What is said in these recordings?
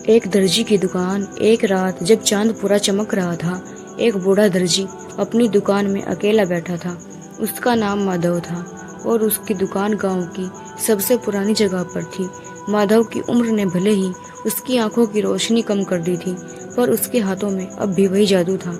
एक दर्जी की दुकान। एक रात जब चांद पूरा चमक रहा था, एक बूढ़ा दर्जी अपनी दुकान में अकेला बैठा था। उसका नाम माधव था और उसकी दुकान गांव की सबसे पुरानी जगह पर थी। माधव की उम्र ने भले ही उसकी आंखों की रोशनी कम कर दी थी, पर उसके हाथों में अब भी वही जादू था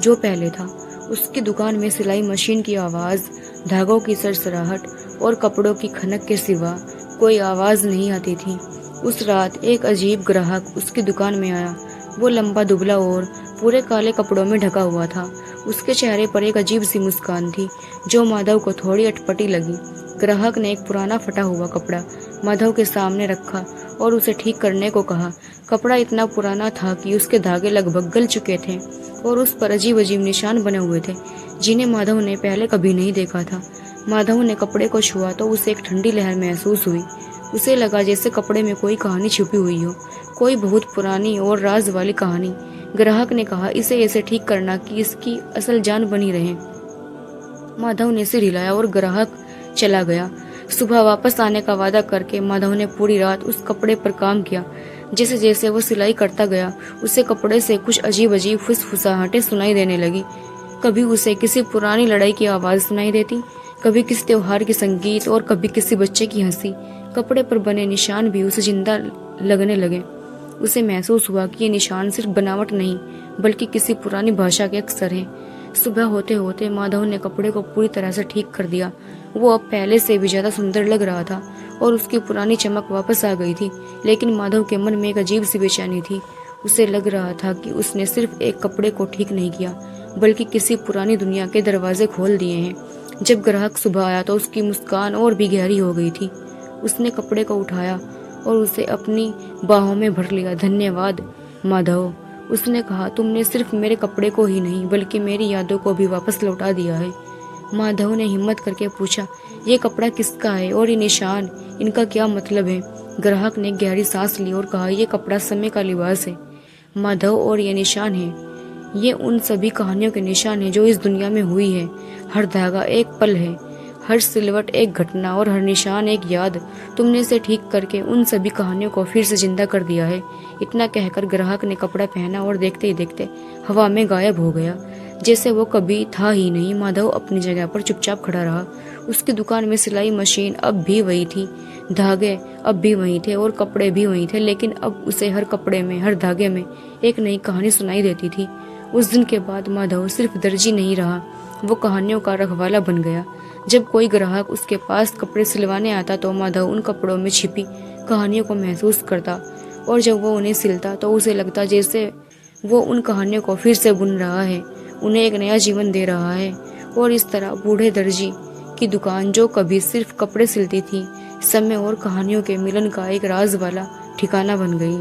जो पहले था। उसकी दुकान में सिलाई मशीन की आवाज, धागों की सरसराहट और कपड़ों की खनक के सिवा कोई आवाज नहीं आती थी। उस रात एक अजीब ग्राहक उसकी दुकान में आया। वो लंबा, दुबला और पूरे काले कपड़ों में ढका हुआ था। उसके चेहरे पर एक अजीब सी मुस्कान थी जो माधव को थोड़ी अटपटी लगी। ग्राहक ने एक पुराना फटा हुआ कपड़ा माधव के सामने रखा और उसे ठीक करने को कहा। कपड़ा इतना पुराना था कि उसके धागे लगभग गल चुके थे और उस पर अजीब अजीब निशान बने हुए थे जिन्हें माधव ने पहले कभी नहीं देखा था। माधव ने कपड़े को छुआ तो उसे एक ठंडी लहर महसूस हुई। उसे लगा जैसे कपड़े में कोई कहानी छुपी हुई हो, कोई बहुत पुरानी और राज वाली कहानी। ग्राहक ने कहा, इसे ऐसे ठीक करना कि इसकी असल जान बनी रहे। माधव ने सिर हिलाया और ग्राहक चला गया। सुबह वापस आने का वादा करके माधव ने पूरी रात उस कपड़े पर काम किया। जैसे जैसे वो सिलाई करता गया, उसे कपड़े से कुछ अजीब अजीब फुसफुसाहटें सुनाई देने लगी। कभी उसे किसी पुरानी लड़ाई की आवाज सुनाई देती, कभी किसी त्योहार की संगीत और कभी किसी बच्चे की हंसी। कपड़े पर बने निशान भी उसे जिंदा लगने लगे। उसे महसूस हुआ कि ये निशान सिर्फ बनावट नहीं, बल्कि किसी पुरानी भाषा के अक्षर हैं। सुबह होते होते माधव ने कपड़े को पूरी तरह से ठीक कर दिया। वो अब पहले से भी ज्यादा सुंदर लग रहा था और उसकी पुरानी चमक वापस आ गई थी। लेकिन माधव के मन में एक अजीब सी बेचैनी थी। उसे लग रहा था कि उसने सिर्फ एक कपड़े को ठीक नहीं किया, बल्कि किसी पुरानी दुनिया के दरवाजे खोल दिए हैं। जब ग्राहक सुबह आया तो उसकी मुस्कान और भी गहरी हो गई थी। उसने कपड़े को उठाया और उसे अपनी बाहों में भर लिया। धन्यवाद माधव, उसने कहा, तुमने सिर्फ मेरे कपड़े को ही नहीं बल्कि मेरी यादों को भी वापस लौटा दिया है। माधव ने हिम्मत करके पूछा, ये कपड़ा किसका है और ये निशान, इनका क्या मतलब है? ग्राहक ने गहरी सांस ली और कहा, ये कपड़ा समय का लिबास है माधव, और ये निशान है, ये उन सभी कहानियों के निशान है जो इस दुनिया में हुई है। हर धागा एक पल है, हर सिलवट एक घटना और हर निशान एक याद। तुमने इसे ठीक करके उन सभी कहानियों को फिर से जिंदा कर दिया है। इतना कहकर ग्राहक ने कपड़ा पहना और देखते ही देखते हवा में गायब हो गया, जैसे वो कभी था ही नहीं। माधव अपनी जगह पर चुपचाप खड़ा रहा। उसकी दुकान में सिलाई मशीन अब भी वही थी, धागे अब भी वही थे और कपड़े भी वही थे, लेकिन अब उसे हर कपड़े में, हर धागे में एक नई कहानी सुनाई देती थी। उस दिन के बाद माधव सिर्फ दर्जी नहीं रहा, वो कहानियों का रखवाला बन गया। जब कोई ग्राहक उसके पास कपड़े सिलवाने आता तो माधव उन कपड़ों में छिपी कहानियों को महसूस करता, और जब वो उन्हें सिलता तो उसे लगता जैसे वो उन कहानियों को फिर से बुन रहा है, उन्हें एक नया जीवन दे रहा है। और इस तरह बूढ़े दर्जी की दुकान, जो कभी सिर्फ कपड़े सिलती थी, समय और कहानियों के मिलन का एक राज वाला ठिकाना बन गई।